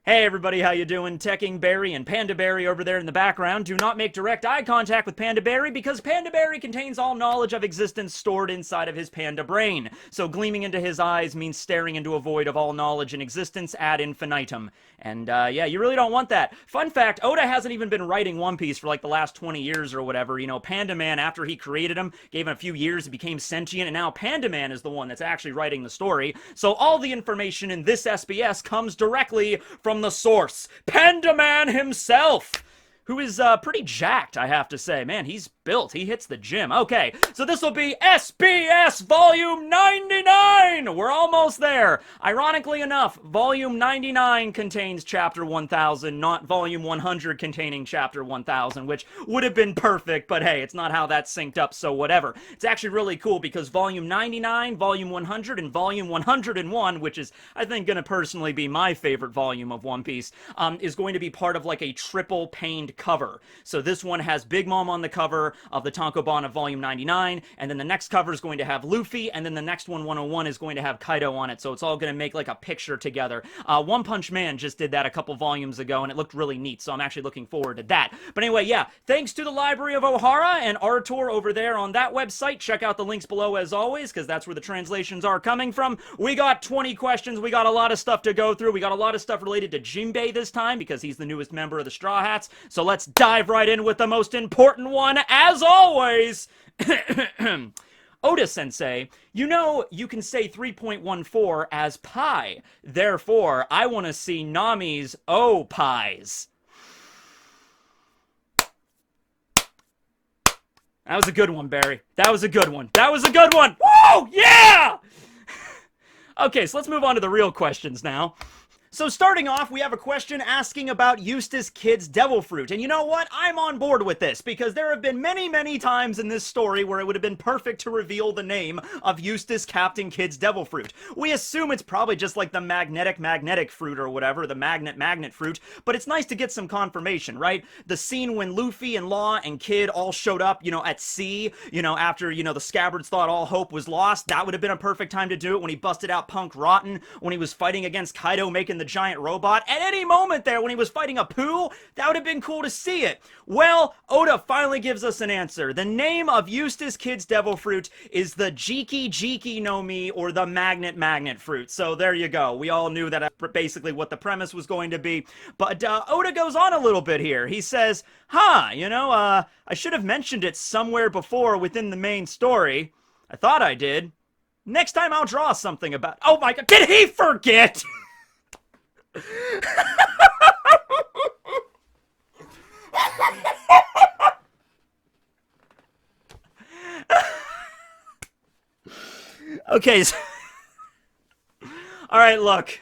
Hey everybody, how you doing? Tekking Berry and Panda Berry over there in the background. Do not make direct eye contact with Panda Berry because Panda Berry contains all knowledge of existence stored inside of his panda brain. So gleaming into his eyes means staring into a void of all knowledge and existence ad infinitum. And yeah, you really don't want that. Fun fact, Oda hasn't even been writing One Piece for like the last 20 years or whatever. You know, Panda Man, after he created him, gave him a few years, he became sentient, and now Panda Man is the one that's actually writing the story. So all the information in this SBS comes directly from the source, Panda Man himself, who is pretty jacked, I have to say. Man, he's built. He hits the gym. Okay, so this will be SBS Volume 99! We're almost there. Ironically enough, Volume 99 contains Chapter 1000, not Volume 100 containing Chapter 1000, which would have been perfect, but hey, it's not how that's synced up, so whatever. It's actually really cool because Volume 99, Volume 100, and Volume 101, which is, I think, going to personally be my favorite volume of One Piece, is going to be part of like a triple-paned cover. So this one has Big Mom on the cover of the Tankobon of Volume 99, and then the next cover is going to have Luffy, and then the next one, 101, is going to have Kaido on it, so it's all going to make like a picture together. One Punch Man just did that a couple volumes ago, and it looked really neat, so I'm actually looking forward to that. But anyway, yeah, thanks to the Library of Ohara and Artur over there on that website. Check out the links below as always, because that's where the translations are coming from. We got 20 questions, we got a lot of stuff to go through, we got a lot of stuff related to Jinbe this time, because he's the newest member of the Straw Hats, so let's dive right in with the most important one, as always. Oda-sensei, you know you can say 3.14 as pi. Therefore, I want to see Nami's O-pies. That was a good one, Barry. That was a good one. That was a good one! Woo! Yeah! Okay, so let's move on to the real questions now. So starting off, we have a question asking about Eustass Kid's devil fruit. And you know what? I'm on board with this, because there have been many, many times in this story where it would have been perfect to reveal the name of Eustass Captain Kid's devil fruit. We assume it's probably just like the magnetic fruit or whatever, the magnet fruit, but it's nice to get some confirmation, right? The scene when Luffy and Law and Kid all showed up, you know, at sea, you know, after, you know, the Scabbards thought all hope was lost, that would have been a perfect time to do it when he busted out Punk Rotten, when he was fighting against Kaido making the giant robot. At any moment there when he was fighting a poo, that would have been cool to see it. Well, Oda finally gives us an answer. The name of Eustass Kid's devil fruit is the Jiki no Mi, or the magnet fruit. So there you go. We all knew that basically what the premise was going to be. But Oda goes on a little bit here. He says, you know, I should have mentioned it somewhere before within the main story. I thought I did. Next time I'll draw something about... Oh my god, did he forget? Okay, so all right, look.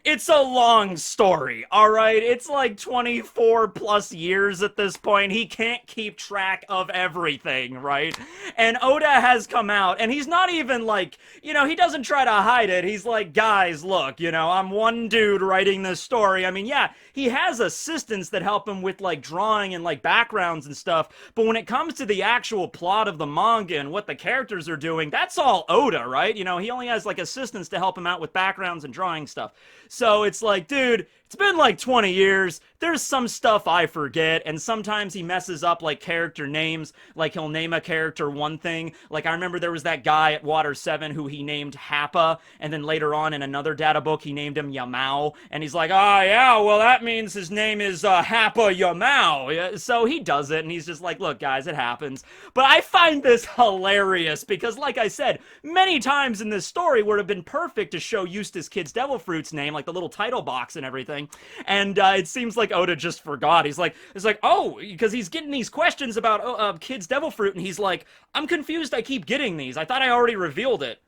It's a long story, alright? It's like 24 plus years at this point. He can't keep track of everything, right? And Oda has come out, and he's not even like, you know, he doesn't try to hide it. He's like, guys, look, you know, I'm one dude writing this story. I mean, yeah, he has assistants that help him with, like, drawing and, like, backgrounds and stuff, but when it comes to the actual plot of the manga and what the characters are doing, that's all Oda, right? You know, he only has, like, assistants to help him out with backgrounds and drawing stuff. So it's like, dude, it's been like 20 years, there's some stuff I forget, and sometimes he messes up like character names, like he'll name a character one thing, like I remember there was that guy at Water 7 who he named Happa, and then later on in another data book he named him Yamao, and he's like, oh yeah, well that means his name is Happa Yamao, so he does it, and he's just like, look guys, it happens, but I find this hilarious, because like I said, many times in this story would have been perfect to show Eustass Kid's devil fruit's name, like the little title box and everything, and it seems like Oda just forgot. It's like, oh, because he's getting these questions about Kid's devil fruit, and he's like, I'm confused I keep getting these. I thought I already revealed it.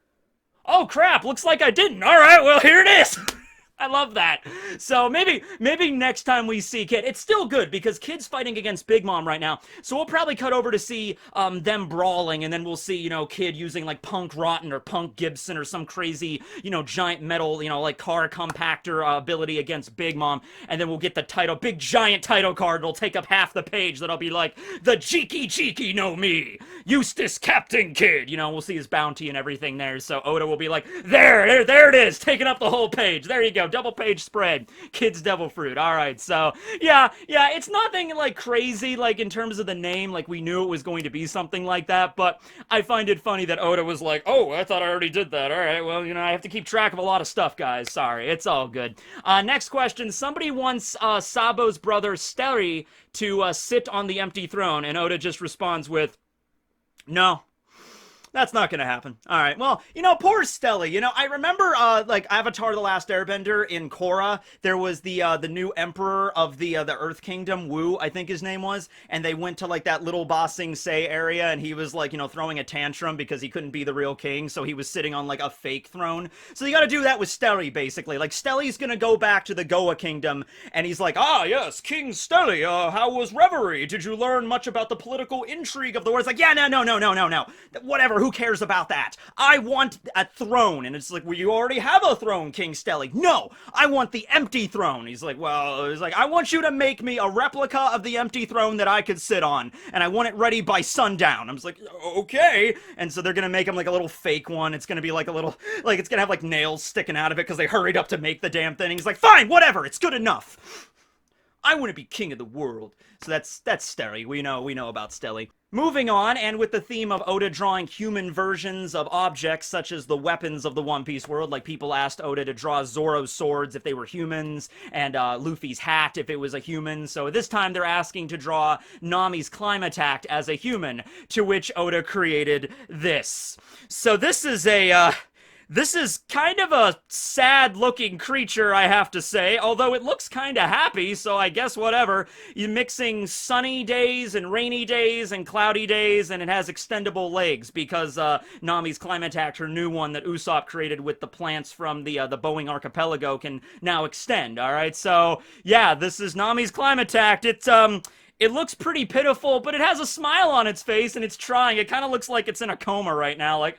Oh crap, looks like I didn't. Alright, well here it is! I love that. So maybe next time we see Kid, it's still good because Kid's fighting against Big Mom right now. So we'll probably cut over to see them brawling, and then we'll see, you know, Kid using like Punk Rotten or Punk Gibson or some crazy, you know, giant metal, you know, like car compactor ability against Big Mom, and then we'll get the title, big giant title card. It'll take up half the page. That'll be like the Jiki no Mi, Eustass Captain Kid. You know, we'll see his bounty and everything there. So Oda will be like, there it is, taking up the whole page. There you go. double page spread. Kid's Devil Fruit. All right, so yeah, it's nothing like crazy, like in terms of the name, like we knew it was going to be something like that, but I find it funny that Oda was like, oh, I thought I already did that. All right, well, I have to keep track of a lot of stuff, guys. Sorry, it's all good. Next question. Somebody wants Sabo's brother Stelly to sit on the empty throne, and Oda just responds with, no. That's not gonna happen. Alright, well, poor Stelly. I remember, like, Avatar The Last Airbender in Korra, there was the new emperor of the Earth Kingdom, Wu, I think his name was, and they went to, like, that little Ba Sing Se area, and he was, like, throwing a tantrum because he couldn't be the real king, so he was sitting on, like, a fake throne. So you gotta do that with Stelly, basically. Like, Stelly's gonna go back to the Goa Kingdom, and he's like, ah, yes, King Stelly, how was Reverie? Did you learn much about the political intrigue of the war? It's like, yeah, no. Whatever, who cares about that? I want a throne. And it's like, well, you already have a throne, King Stelly. No, I want the empty throne. He's like, I want you to make me a replica of the empty throne that I could sit on, and I want it ready by sundown. I'm just like, okay. And so they're gonna make him like a little fake one. It's gonna be like a little, like, it's gonna have like nails sticking out of it because they hurried up to make the damn thing. He's like, fine, whatever, it's good enough. I want to be king of the world. So that's Stelly. We know about Stelly. Moving on, and with the theme of Oda drawing human versions of objects such as the weapons of the One Piece world, like people asked Oda to draw Zoro's swords if they were humans, and Luffy's hat if it was a human. So this time they're asking to draw Nami's Climattack as a human, to which Oda created this. So this is a, this is kind of a sad-looking creature, I have to say, although it looks kind of happy, so I guess whatever. You're mixing sunny days and rainy days and cloudy days, and it has extendable legs, because Nami's Climattack, her new one that Usopp created with the plants from the Boeing Archipelago, can now extend, alright? So, yeah, this is Nami's Climattack. It looks pretty pitiful, but it has a smile on its face, and it's trying. It kind of looks like it's in a coma right now, like,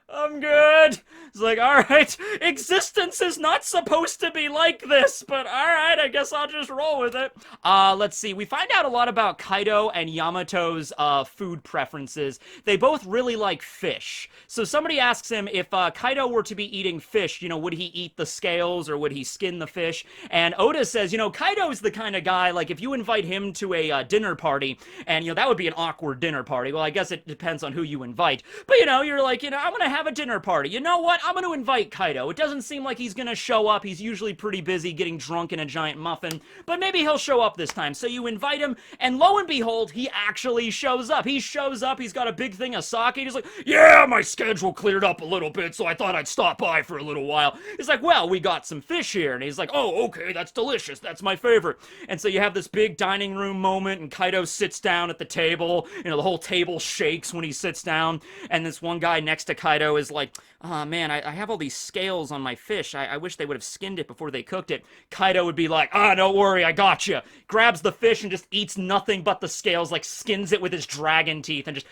I'm good. It's like, alright, existence is not supposed to be like this, but alright, I guess I'll just roll with it. Let's see, we find out a lot about Kaido and Yamato's, food preferences. They both really like fish. So somebody asks him if, Kaido were to be eating fish, would he eat the scales or would he skin the fish? And Oda says, Kaido's the kind of guy, like, if you invite him to a, dinner party, and, that would be an awkward dinner party. Well, I guess it depends on who you invite. But, you're like, I'm gonna have a dinner party. You know what? I'm going to invite Kaido. It doesn't seem like he's going to show up. He's usually pretty busy getting drunk in a giant muffin, but maybe he'll show up this time. So you invite him, and lo and behold, he actually shows up. He shows up. He's got a big thing of sake. He's like, yeah, my schedule cleared up a little bit, so I thought I'd stop by for a little while. He's like, well, we got some fish here. And he's like, oh, okay, that's delicious. That's my favorite. And so you have this big dining room moment, and Kaido sits down at the table. The whole table shakes when he sits down, and this one guy next to Kaido is like, oh man, I have all these scales on my fish. I wish they would have skinned it before they cooked it. Kaido would be like, don't worry, I got you. Grabs the fish and just eats nothing but the scales, like skins it with his dragon teeth and just,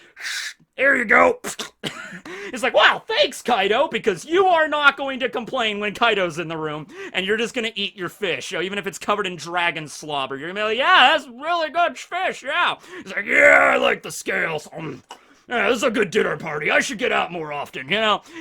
there you go. It's like, wow, thanks, Kaido, because you are not going to complain when Kaido's in the room, and you're just going to eat your fish, even if it's covered in dragon slobber. You're going to be like, yeah, that's really good fish, yeah. He's like, yeah, I like the scales. Yeah, this is a good dinner party. I should get out more often,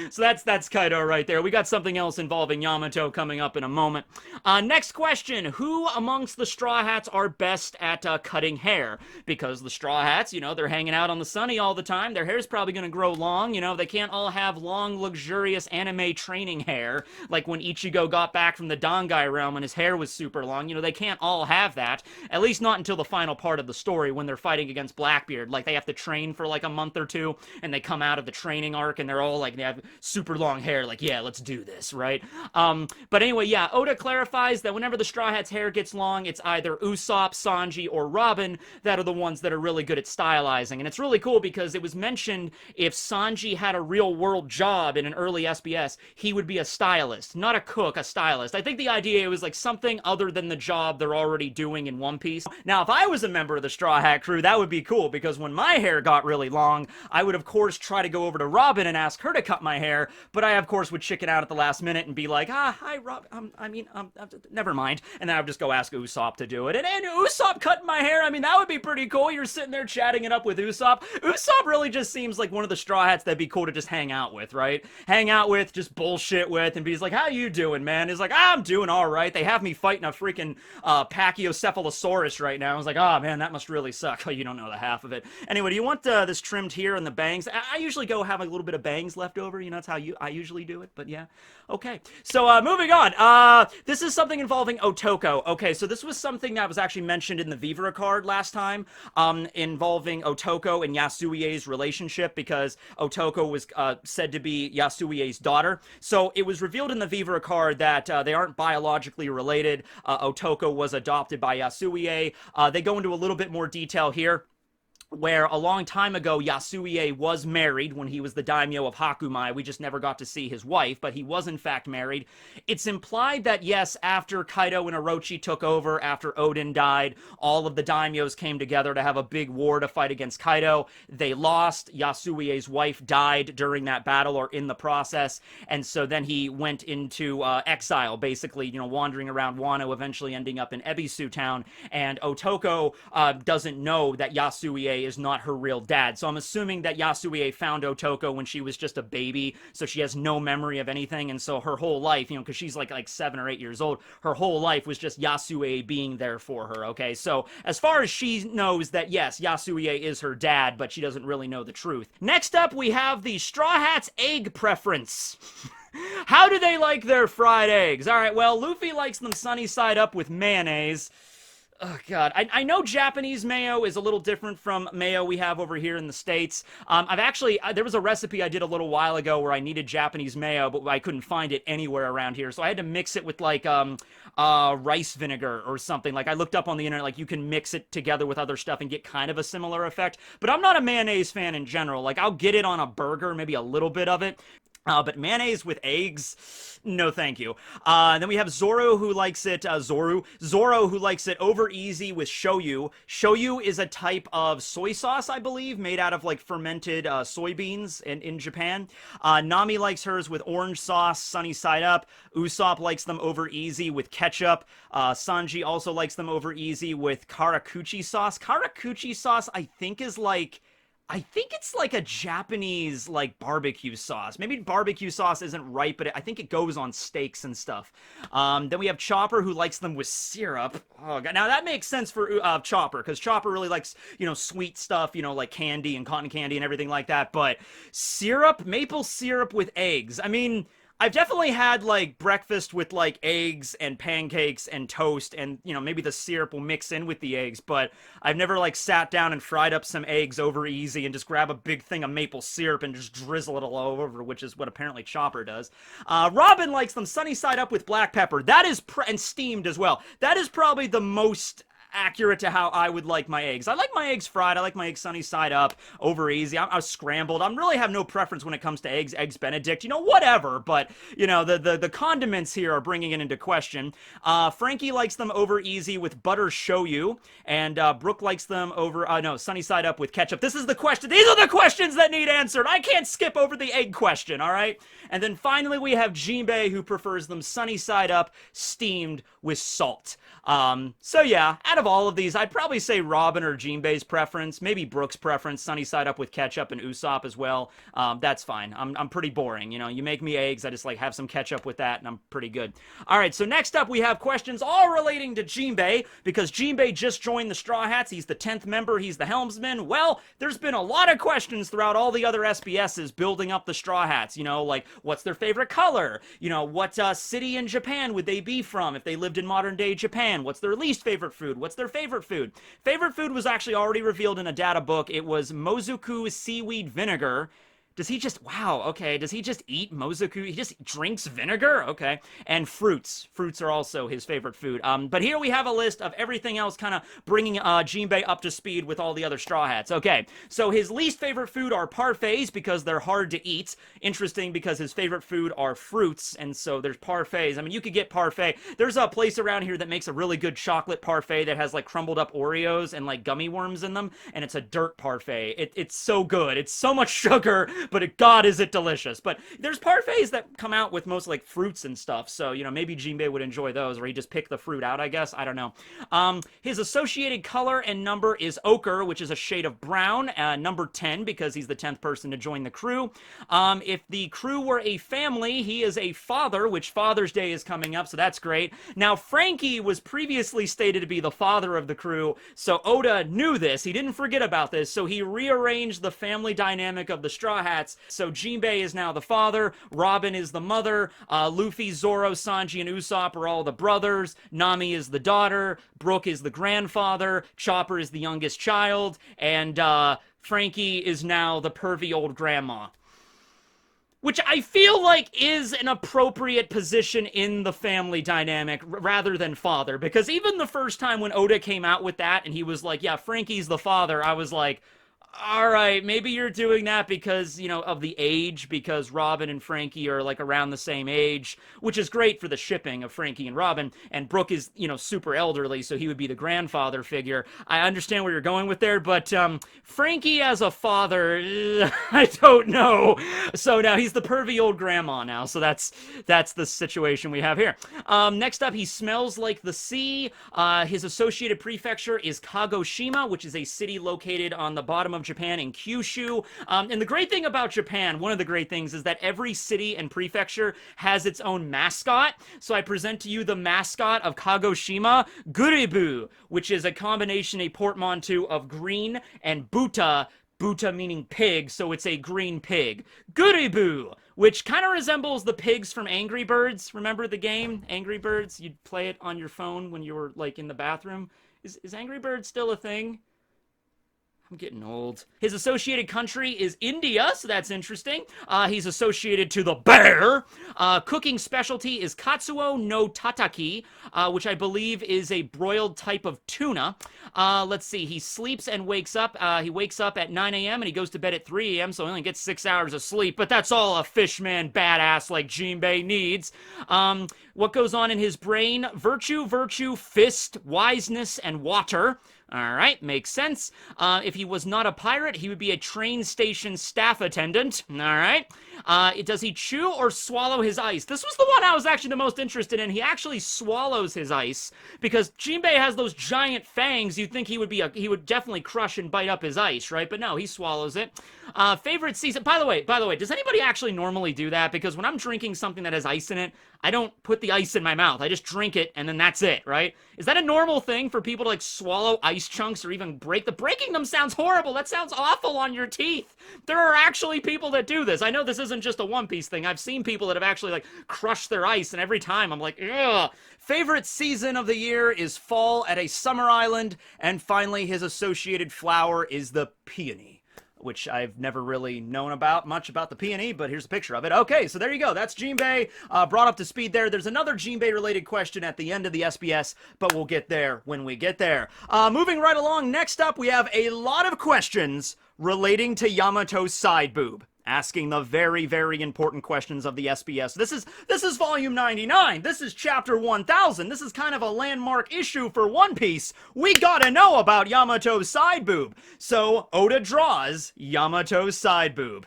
So that's Kaido right there. We got something else involving Yamato coming up in a moment. Next question. Who amongst the Straw Hats are best at cutting hair? Because the Straw Hats, they're hanging out on the sunny all the time. Their hair's probably going to grow long. They can't all have long, luxurious anime training hair. Like when Ichigo got back from the Dangai realm and his hair was super long. They can't all have that. At least not until the final part of the story when they're fighting against Blackbeard. Like they have to train for like a month or two, and they come out of the training arc, and they're all like, they have super long hair, like, yeah, let's do this, right? But anyway, yeah, Oda clarifies that whenever the Straw Hat's hair gets long, it's either Usopp, Sanji, or Robin that are the ones that are really good at stylizing, and it's really cool because it was mentioned if Sanji had a real-world job in an early SBS, he would be a stylist, not a cook, a stylist. I think the idea was like something other than the job they're already doing in One Piece. Now, if I was a member of the Straw Hat crew, that would be cool, because when my hair got really long, long, I would, of course, try to go over to Robin and ask her to cut my hair, but I, of course, would chicken out at the last minute and be like, hi, Rob, never mind. And then I would just go ask Usopp to do it. And Usopp cutting my hair, I mean, that would be pretty cool. You're sitting there chatting it up with Usopp. Usopp really just seems like one of the Straw Hats that'd be cool to just hang out with, right? Hang out with, just bullshit with, and be like, how you doing, man? He's like, I'm doing all right. They have me fighting a freaking Pachyocephalosaurus right now. I was like, oh, man, that must really suck. Oh, you don't know the half of it. Anyway, do you want this trimmed here and the bangs? I usually go have a little bit of bangs left over. You know, that's how I usually do it, but yeah. Okay, so moving on. This is something involving Otoko. Okay, so this was something that was actually mentioned in the Vivara card last time, involving Otoko and Yasuie's relationship, because Otoko was said to be Yasuie's daughter. So it was revealed in the Vivara card that they aren't biologically related. Otoko was adopted by Yasuie. They go into a little bit more detail here, where a long time ago, Yasuie was married when he was the daimyo of Hakumai. We just never got to see his wife, but he was in fact married. It's implied that, yes, after Kaido and Orochi took over, after Odin died, all of the daimyos came together to have a big war to fight against Kaido. They lost. Yasuie's wife died during that battle or in the process, and so then he went into exile, basically, you know, wandering around Wano, eventually ending up in Ebisu Town, and Otoko doesn't know that Yasue is not her real dad. So I'm assuming that Yasue found Otoko when she was just a baby, so she has no memory of anything, and so her whole life, you know, because she's like 7 or 8 years old, her whole life was just Yasue being there for her, okay? So as far as she knows that, yes, Yasue is her dad, but she doesn't really know the truth. Next up, we have the Straw Hats' egg preference. How do they like their fried eggs? All right, well, Luffy likes them sunny side up with mayonnaise. Oh, God. I know Japanese mayo is a little different from mayo we have over here in the States. There was a recipe I did a little while ago where I needed Japanese mayo, but I couldn't find it anywhere around here. So I had to mix it with, like, rice vinegar or something. Like, I looked up on the internet, like, you can mix it together with other stuff and get kind of a similar effect. But I'm not a mayonnaise fan in general. Like, I'll get it on a burger, maybe a little bit of it. But mayonnaise with eggs, no thank you. Then we have Zoro, who likes it, Zoro, who likes it over easy with shoyu. Shoyu is a type of soy sauce, I believe, made out of, like, fermented soybeans in Japan. Nami likes hers with orange sauce, sunny side up. Usopp likes them over easy with ketchup. Sanji also likes them over easy with karakuchi sauce. Karakuchi sauce, I think it's like a Japanese, like, barbecue sauce. Maybe barbecue sauce isn't right, but I think it goes on steaks and stuff. Then we have Chopper, who likes them with syrup. Oh, God. Now, that makes sense for Chopper, because Chopper really likes, you know, sweet stuff, you know, like candy and cotton candy and everything like that. But syrup, maple syrup with eggs. I mean, I've definitely had, like, breakfast with, like, eggs and pancakes and toast, and, you know, maybe the syrup will mix in with the eggs, but I've never, like, sat down and fried up some eggs over easy and just grab a big thing of maple syrup and just drizzle it all over, which is what apparently Chopper does. Robin likes them sunny side up with black pepper. That is, and steamed as well. That is probably the most accurate to how I would like my eggs. I like my eggs fried. I like my eggs sunny side up, over easy. I'm scrambled. I really have no preference when it comes to eggs Benedict, you know, whatever. But, you know, the condiments here are bringing it into question. Frankie likes them over easy with butter shoyu, and Brooke likes them over, sunny side up with ketchup. This is the question. These are the questions that need answered. I can't skip over the egg question, all right? And then finally we have Jinbe, who prefers them sunny side up, steamed with salt. So yeah, out of all of these, I'd probably say Robin or Jinbe's preference, maybe Brooke's preference, sunny side up with ketchup and Usopp as well. That's fine. I'm pretty boring. You know, you make me eggs, I just like have some ketchup with that, and I'm pretty good. All right, so next up we have questions all relating to Jinbe, because Jinbe just joined the Straw Hats. He's the 10th member. He's the helmsman. Well, there's been a lot of questions throughout all the other SBSs building up the Straw Hats. You know, like, what's their favorite color? You know, what city in Japan would they be from if they lived in modern day Japan? What's their least favorite food? What's their favorite food? Favorite food was actually already revealed in a data book. It was Mozuku seaweed vinegar. Does he just, wow, okay, does he just eat mozoku? He just drinks vinegar? Okay. And fruits. Fruits are also his favorite food. But here we have a list of everything else kind of bringing Jinbe up to speed with all the other Straw Hats. Okay, so his least favorite food are parfaits because they're hard to eat. Interesting, because his favorite food are fruits, and so there's parfaits. I mean, you could get parfait. There's a place around here that makes a really good chocolate parfait that has like crumbled up Oreos and like gummy worms in them, and it's a dirt parfait. It's so good. It's so much sugar, but God, is it delicious. But there's parfaits that come out with most like fruits and stuff, so, you know, maybe Jinbe would enjoy those, or he just pick the fruit out, I guess. I don't know. His associated color and number is ochre, which is a shade of brown, number 10, because he's the 10th person to join the crew. If the crew were a family, he is a father, which Father's Day is coming up, so that's great. Now, Frankie was previously stated to be the father of the crew, so Oda knew this. He didn't forget about this, so he rearranged the family dynamic of the Straw Hats. So Jinbe is now the father, Robin is the mother, Luffy, Zoro, Sanji, and Usopp are all the brothers, Nami is the daughter, Brook is the grandfather, Chopper is the youngest child, and Frankie is now the pervy old grandma. Which I feel like is an appropriate position in the family dynamic rather than father. Because even the first time when Oda came out with that and he was like, yeah, Frankie's the father, I was like, all right, maybe you're doing that because, you know, of the age, because Robin and Frankie are, like, around the same age, which is great for the shipping of Frankie and Robin, and Brook is, you know, super elderly, so he would be the grandfather figure. I understand where you're going with there, but Frankie as a father, I don't know. So now he's the pervy old grandma now, so that's the situation we have here. Next up, he smells like the sea. His associated prefecture is Kagoshima, which is a city located on the bottom of Japan in Kyushu. And the great thing about Japan, one of the great things, is that every city and prefecture has its own mascot. So I present to you the mascot of Kagoshima, Guribu, which is a combination, a portmanteau of green and buta, buta meaning pig, so it's a green pig. Guribu, which kind of resembles the pigs from Angry Birds. Remember the game, Angry Birds? You'd play it on your phone when you were, like, in the bathroom. Is Angry Birds still a thing? I'm getting old. His associated country is India, so that's interesting. He's associated to the bear. Cooking specialty is Katsuo no Tataki, which I believe is a broiled type of tuna. Let's see, he sleeps and wakes up. He wakes up at 9 a.m. and he goes to bed at 3 a.m., so he only gets 6 hours of sleep, but that's all a fishman badass like Jinbe needs. What goes on in his brain? Virtue, fist, wiseness, and water. All right, makes sense. If he was not a pirate, he would be a train station staff attendant. All right. Does he chew or swallow his ice? This was the one I was actually the most interested in. He actually swallows his ice because Jinbe has those giant fangs. You'd think he would definitely crush and bite up his ice, right? But no, he swallows it. Favorite season. By the way, does anybody actually normally do that? Because when I'm drinking something that has ice in it, I don't put the ice in my mouth. I just drink it and then that's it, right? Is that a normal thing for people to like swallow ice chunks or even breaking them sounds horrible. That sounds awful on your teeth. There are actually people that do this. I know this isn't just a One Piece thing. I've seen people that have actually like crushed their ice, and every time I'm like, ugh. Favorite season of the year is fall at a summer island, and finally his associated flower is the peony, which I've never really known much about the peony, but here's a picture of it. Okay, so there you go. That's Jinbe, brought up to speed there. There's another Jinbe-related question at the end of the SBS, but we'll get there when we get there. Moving right along, next up, we have a lot of questions relating to Yamato's side boob. Asking the very, very important questions of the SBS. This is volume 99. This is chapter 1000. This is kind of a landmark issue for One Piece. We gotta know about Yamato's side boob. So Oda draws Yamato's side boob.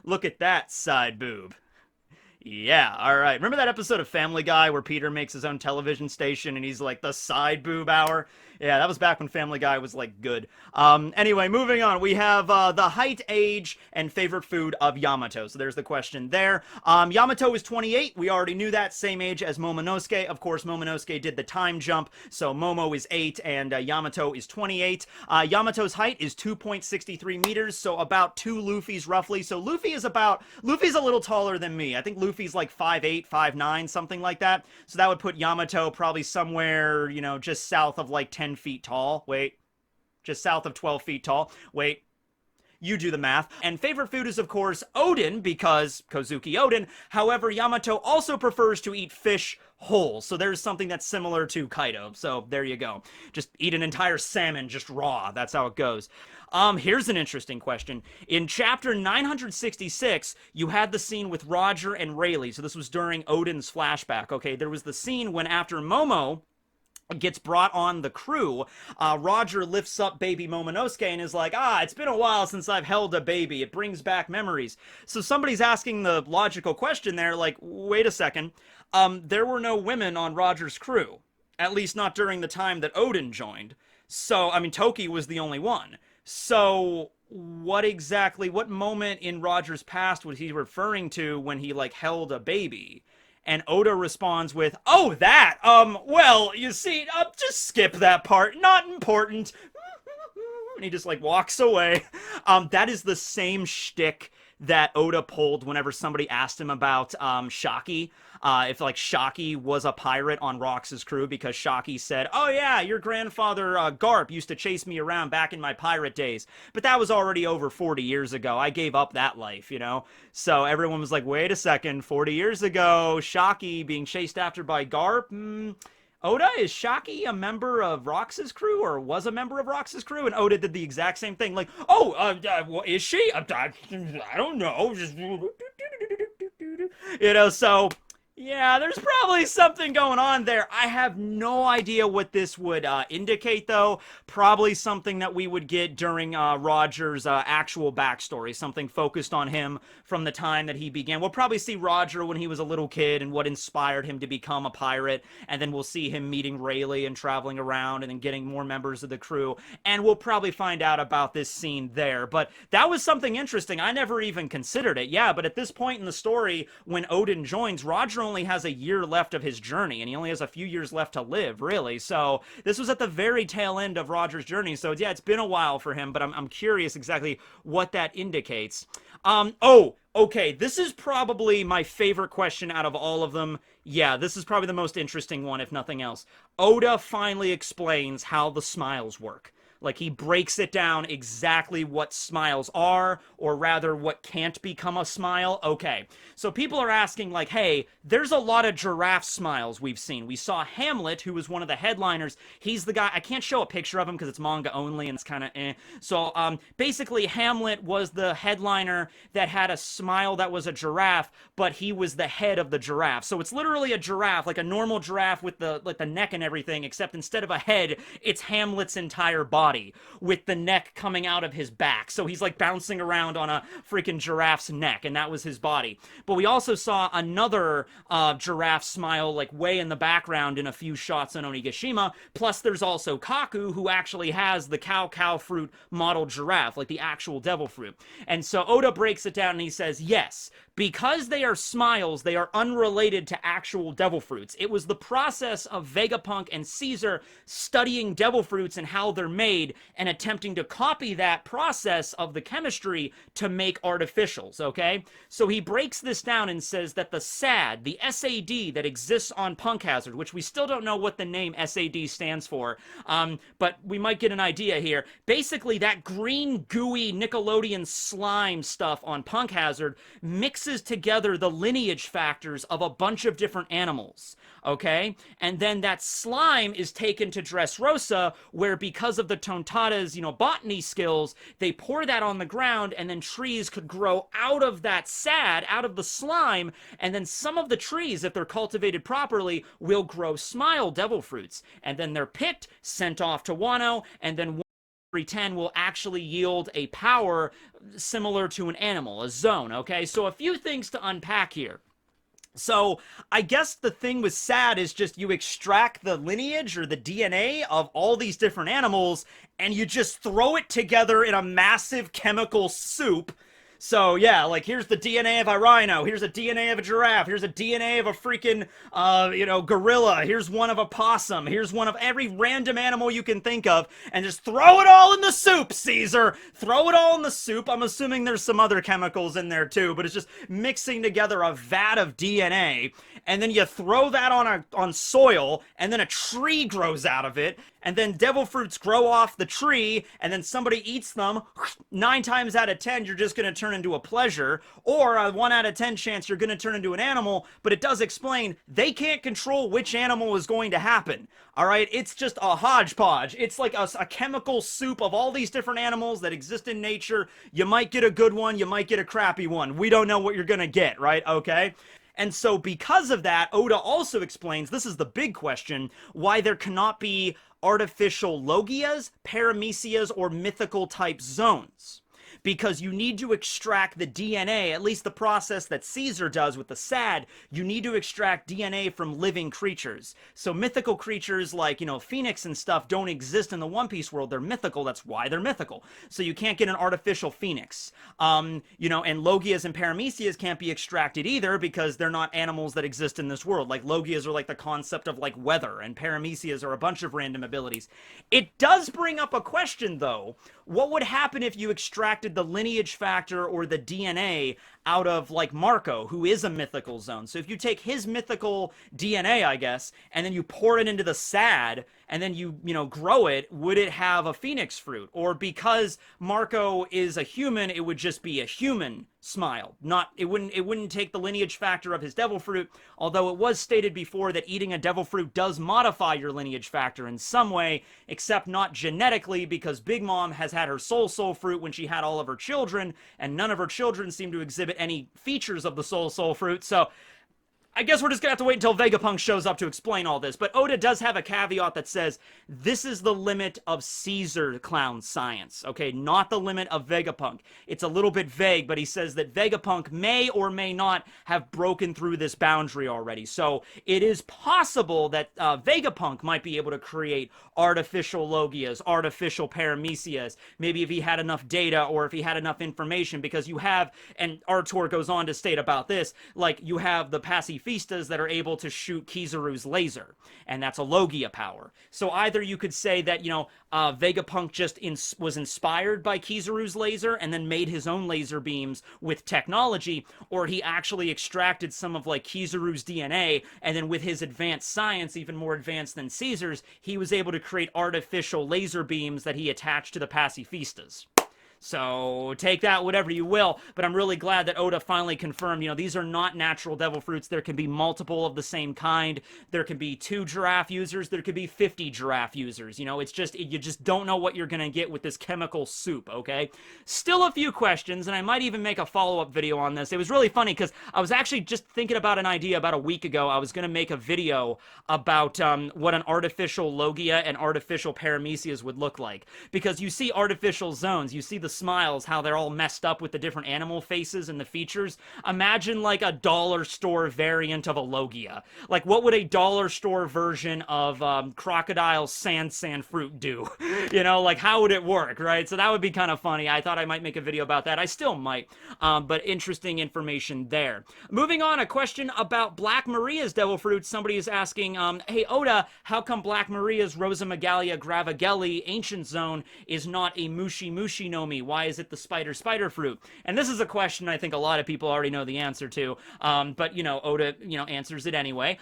Look at that side boob. Yeah, alright. Remember that episode of Family Guy where Peter makes his own television station and he's like, the side boob hour? Yeah, that was back when Family Guy was, like, good. Anyway, moving on. We have the height, age, and favorite food of Yamato. So there's the question there. Yamato is 28. We already knew that. Same age as Momonosuke. Of course, Momonosuke did the time jump. So Momo is 8 and Yamato is 28. Yamato's height is 2.63 meters, so about 2 Luffys roughly. So Luffy's a little taller than me. I think Luffy's like 5'8", 5'9", something like that. So that would put Yamato probably somewhere, you know, just south of like 10 feet tall. Wait. Just south of 12 feet tall. Wait. You do the math. And favorite food is, of course, Odin, because Kozuki Odin. However, Yamato also prefers to eat fish whole. So there's something that's similar to Kaido. So there you go. Just eat an entire salmon just raw. That's how it goes. Here's an interesting question. In chapter 966, you had the scene with Roger and Rayleigh. So this was during Odin's flashback, okay? There was the scene when after Momo gets brought on the crew, Roger lifts up baby Momonosuke and is like, it's been a while since I've held a baby. It brings back memories. So somebody's asking the logical question there, like, wait a second. There were no women on Roger's crew. At least not during the time that Odin joined. So, I mean, Toki was the only one. So, what moment in Roger's past was he referring to when he, like, held a baby? And Oda responds with, oh, that! Well, you see, just skip that part. Not important. And he just, like, walks away. That is the same shtick that Oda pulled whenever somebody asked him about Shaki. If, like, Shaki was a pirate on Rox's crew, because Shaki said, oh yeah, your grandfather Garp used to chase me around back in my pirate days. But that was already over 40 years ago. I gave up that life, you know? So everyone was like, wait a second, 40 years ago, Shaki being chased after by Garp? Oda, is Shaki a member of Rox's crew, or was a member of Rox's crew? And Oda did the exact same thing, like, is she? I don't know. You know, so... yeah, there's probably something going on there. I have no idea what this would indicate, though. Probably something that we would get during Roger's actual backstory. Something focused on him from the time that he began. We'll probably see Roger when he was a little kid and what inspired him to become a pirate. And then we'll see him meeting Rayleigh and traveling around and then getting more members of the crew. And we'll probably find out about this scene there. But that was something interesting. I never even considered it. Yeah, but at this point in the story, when Odin joins, Roger only has a year left of his journey, and he only has a few years left to live, really. So this was at the very tail end of Roger's journey. So yeah, it's been a while for him, but I'm curious exactly what that indicates. Okay, this is probably my favorite question out of all of them. Yeah, this is probably the most interesting one, if nothing else. Oda finally explains how the smiles work. Like, he breaks it down exactly what smiles are, or rather, what can't become a smile. Okay, so people are asking, like, hey, there's a lot of giraffe smiles we've seen. We saw Hamlet, who was one of the headliners. He's the guy, I can't show a picture of him because it's manga only and it's kind of eh. So, basically, Hamlet was the headliner that had a smile that was a giraffe, but he was the head of the giraffe. So it's literally a giraffe, like a normal giraffe with the neck and everything, except instead of a head, it's Hamlet's entire body, with the neck coming out of his back. So he's like bouncing around on a freaking giraffe's neck, and that was his body. But we also saw another giraffe smile like way in the background in a few shots on Onigashima. Plus there's also Kaku, who actually has the cow fruit model giraffe, like the actual devil fruit. And so Oda breaks it down and he says, yes, because they are smiles, they are unrelated to actual devil fruits. It was the process of Vegapunk and Caesar studying devil fruits and how they're made and attempting to copy that process of the chemistry to make artificials, okay? So he breaks this down and says that the SAD, the SAD that exists on Punk Hazard, which we still don't know what the name SAD stands for, but we might get an idea here. Basically, that green, gooey Nickelodeon slime stuff on Punk Hazard mixes together the lineage factors of a bunch of different animals, okay? And then that slime is taken to Dressrosa, where because of the Tontada's, botany skills, they pour that on the ground, and then trees could grow out of that sad, out of the slime, and then some of the trees, if they're cultivated properly, will grow smile devil fruits. And then they're picked, sent off to Wano, and then every 10 will actually yield a power similar to an animal, a zone, okay? So a few things to unpack here. So I guess the thing with SAD is just you extract the lineage or the DNA of all these different animals and you just throw it together in a massive chemical soup. So, yeah, like, here's the DNA of a rhino, here's a DNA of a giraffe, here's a DNA of a freaking, gorilla, here's one of a possum, here's one of every random animal you can think of, and just throw it all in the soup, Caesar! Throw it all in the soup. I'm assuming there's some other chemicals in there, too, but it's just mixing together a vat of DNA, and then you throw that on soil, and then a tree grows out of it, and then devil fruits grow off the tree, and then somebody eats them, 9 times out of 10, you're just going to turn into a pleasure, or a 1 out of 10 chance you're going to turn into an animal, but it does explain they can't control which animal is going to happen. All right, it's just a hodgepodge. It's like a chemical soup of all these different animals that exist in nature. You might get a good one, you might get a crappy one. We don't know what you're going to get, right? Okay? And so because of that, Oda also explains, this is the big question, why there cannot be artificial logias, paramecias, or mythical type zones. Because you need to extract the DNA, at least the process that Caesar does with the SAD, you need to extract DNA from living creatures. So mythical creatures like, Phoenix and stuff don't exist in the One Piece world. They're mythical. That's why they're mythical. So you can't get an artificial Phoenix. And logias and paramecias can't be extracted either because they're not animals that exist in this world. Like logias are like the concept of like weather, and paramecias are a bunch of random abilities. It does bring up a question though. What would happen if you extracted the lineage factor or the DNA out of like Marco, who is a mythical zone? So if you take his mythical DNA, I guess, and then you pour it into the SAD and then you grow it, would it have a phoenix fruit? Or because Marco is a human, it would just be a human smile. It wouldn't take the lineage factor of his devil fruit, although it was stated before that eating a devil fruit does modify your lineage factor in some way, except not genetically, because Big Mom has had her soul fruit when she had all of her children, and none of her children seem to exhibit any features of the soul fruit. So I guess we're just gonna have to wait until Vegapunk shows up to explain all this. But Oda does have a caveat that says this is the limit of Caesar clown science, okay? Not the limit of Vegapunk. It's a little bit vague, but he says that Vegapunk may or may not have broken through this boundary already. So it is possible that Vegapunk might be able to create artificial logias, artificial paramecias, maybe if he had enough data or if he had enough information, because you have, and Artur goes on to state about this, like you have the pacifistas that are able to shoot Kizaru's laser, and that's a logia power. So either you could say that, Vegapunk just was inspired by Kizaru's laser and then made his own laser beams with technology, or he actually extracted some of like Kizaru's DNA, and then with his advanced science, even more advanced than Caesar's, he was able to create artificial laser beams that he attached to the pacifistas. So take that whatever you will, but I'm really glad that Oda finally confirmed, these are not natural devil fruits. There can be multiple of the same kind. There can be 2 giraffe users. There could be 50 giraffe users. It's just, you just don't know what you're going to get with this chemical soup, okay? Still a few questions, and I might even make a follow-up video on this. It was really funny because I was actually just thinking about an idea about a week ago. I was going to make a video about what an artificial logia and artificial paramecias would look like. Because you see artificial zones, you see the smiles, how they're all messed up with the different animal faces and the features. Imagine like a dollar store variant of a logia. Like what would a dollar store version of crocodile sand fruit do? Like how would it work, right? So that would be kind of funny. I thought I might make a video about that. I still might, but interesting information there. Moving on, a question about Black Maria's devil fruit. Somebody is asking, hey Oda, how come Black Maria's Rosa Megalia Gravageli ancient zone is not a Mushi no Mi? Why is it the spider fruit? And this is a question I think a lot of people already know the answer to, but Oda answers it anyway.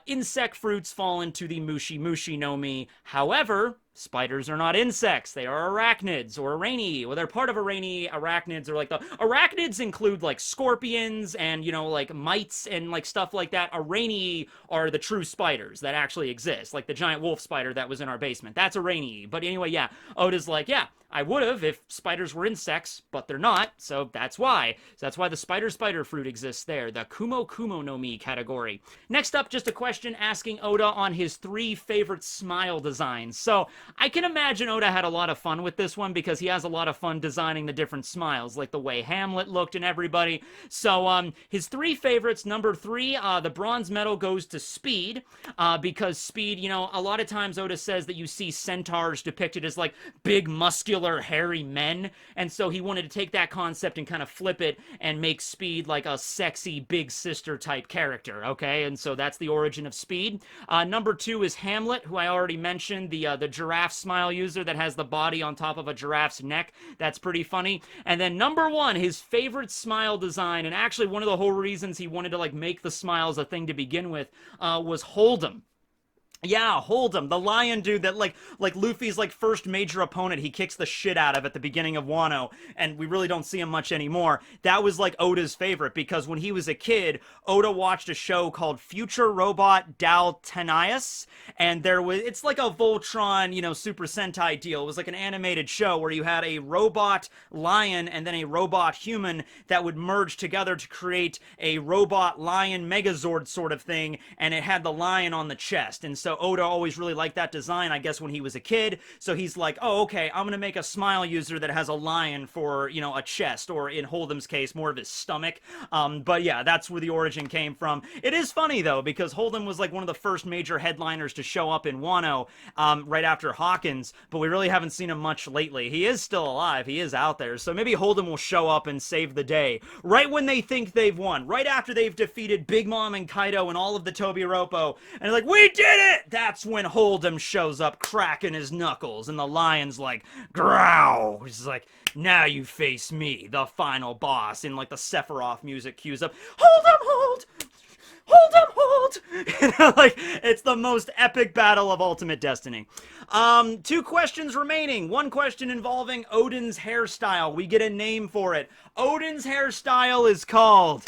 Insect fruits fall into the Mushi no Mi. However, spiders are not insects. They are arachnids or araneae. Well, they're part of araneae. Arachnids are like the arachnids include like scorpions and like mites and like stuff like that. Araneae are the true spiders that actually exist, like the giant wolf spider that was in our basement. That's araneae. But anyway, yeah, Oda's like, yeah, I would have if spiders were insects, but they're not, so that's why. So that's why the spider fruit exists there, the Kumo no Mi category. Next up, just a question asking Oda on his 3 favorite smile designs. So I can imagine Oda had a lot of fun with this one because he has a lot of fun designing the different smiles, like the way Hamlet looked and everybody. So his 3 favorites, number 3, the bronze medal goes to Speed, because Speed, a lot of times Oda says that you see centaurs depicted as like big muscular hairy men, and so he wanted to take that concept and kind of flip it and make Speed like a sexy big sister type character, okay? And so that's the origin of Speed. Number 2 is Hamlet, who I already mentioned, the giraffe smile user that has the body on top of a giraffe's neck. That's pretty funny. And then number 1, his favorite smile design, and actually one of the whole reasons he wanted to like make the smiles a thing to begin with, was Hold'em. Yeah, Hold'em, the lion dude that like Luffy's like first major opponent he kicks the shit out of at the beginning of Wano, and we really don't see him much anymore. That was like Oda's favorite because when he was a kid, Oda watched a show called Future Robot Daltanias, and it's like a Voltron, Super Sentai deal. It was like an animated show where you had a robot lion and then a robot human that would merge together to create a robot lion Megazord sort of thing, and it had the lion on the chest. And so Oda always really liked that design, I guess, when he was a kid. So he's like, oh, okay, I'm going to make a smile user that has a lion for, a chest, or in Hold'em's case, more of his stomach. But yeah, that's where the origin came from. It is funny, though, because Hold'em was like one of the first major headliners to show up in Wano right after Hawkins, but we really haven't seen him much lately. He is still alive. He is out there. So maybe Hold'em will show up and save the day right when they think they've won, right after they've defeated Big Mom and Kaido and all of the Tobiropo, and they're like, we did it! That's when Hold'em shows up cracking his knuckles, and the lion's like, growl. He's like, now you face me, the final boss, and like the Sephiroth music cues up, Hold'em, hold! Hold'em, hold! Like, it's the most epic battle of Ultimate Destiny. 2 questions remaining. 1 question involving Odin's hairstyle. We get a name for it. Odin's hairstyle is called,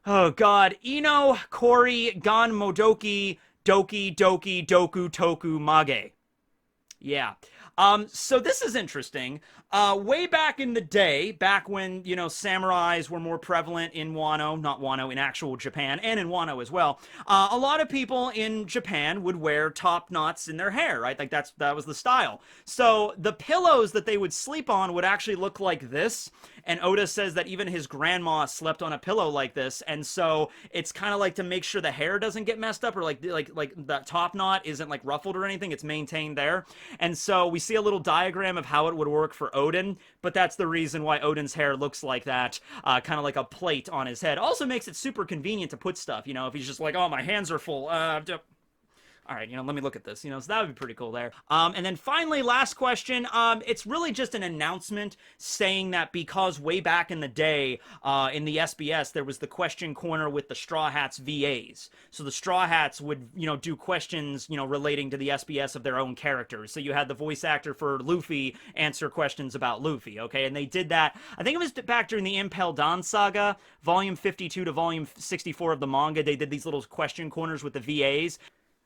oh god, Ino Kori Gan Modoki Doki Doki Doku Toku Mage. Yeah. So this is interesting. Way back in the day, back when, samurais were more prevalent in Wano, not Wano, in actual Japan, and in Wano as well, a lot of people in Japan would wear top knots in their hair, right? Like that was the style. So the pillows that they would sleep on would actually look like this, and Oda says that even his grandma slept on a pillow like this, and so it's kind of like to make sure the hair doesn't get messed up, or like the top knot isn't like ruffled or anything, it's maintained there. And so we see a little diagram of how it would work for Odin, but that's the reason why Odin's hair looks like that, kind of like a plate on his head. Also makes it super convenient to put stuff, if he's just like, oh, my hands are full, all right, let me look at this, so that would be pretty cool there. And then finally, last question, it's really just an announcement saying that because way back in the day, in the SBS, there was the question corner with the Straw Hats VAs. So the Straw Hats would, do questions, relating to the SBS of their own characters. So you had the voice actor for Luffy answer questions about Luffy, okay? And they did that, I think it was back during the Impel Down saga, volume 52 to volume 64 of the manga, they did these little question corners with the VAs.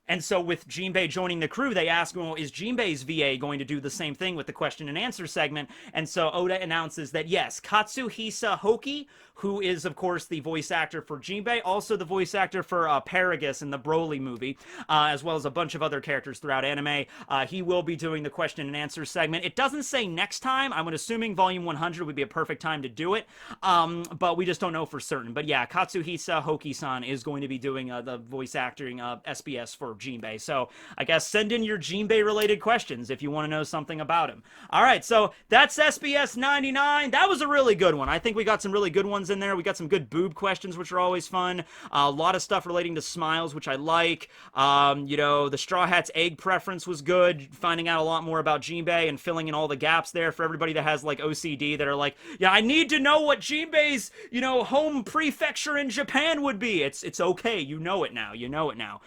And so with Jinbe joining the crew, they ask, well, is Jinbe's VA going to do the same thing with the question and answer segment? And so Oda announces that, yes, Katsuhisa Hoki, who is, of course, the voice actor for Jinbe, also the voice actor for Paragus in the Broly movie, as well as a bunch of other characters throughout anime, he will be doing the question and answer segment. It doesn't say next time. I'm assuming volume 100 would be a perfect time to do it, but we just don't know for certain. But yeah, Katsuhisa Hoki-san is going to be doing the voice acting SBS for Jinbe. So I guess send in your Jinbe related questions if you want to know something about him. All right, so that's SBS 99. That was a really good one. I think we got some really good ones in there. We got some good boob questions, which are always fun. A lot of stuff relating to smiles, which I like. The Straw Hat's egg preference was good. Finding out a lot more about Jinbe and filling in all the gaps there for everybody that has like OCD that are like, yeah, I need to know what Jinbe's, home prefecture in Japan would be. It's okay. You know it now.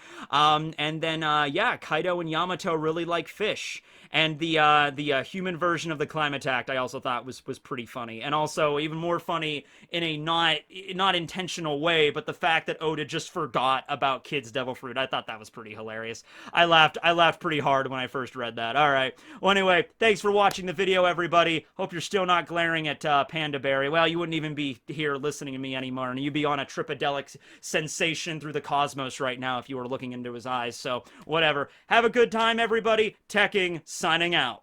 And then, Kaido and Yamato really like fish. And the human version of the Climate Act I also thought was pretty funny. And also even more funny in a not intentional way, but the fact that Oda just forgot about Kid's Devil Fruit. I thought that was pretty hilarious. I laughed pretty hard when I first read that. All right. Well, anyway, thanks for watching the video, everybody. Hope you're still not glaring at Panda Berry. Well, you wouldn't even be here listening to me anymore, and you'd be on a tripadelic sensation through the cosmos right now if you were looking into his eyes. So, whatever. Have a good time, everybody. Tekking, signing out.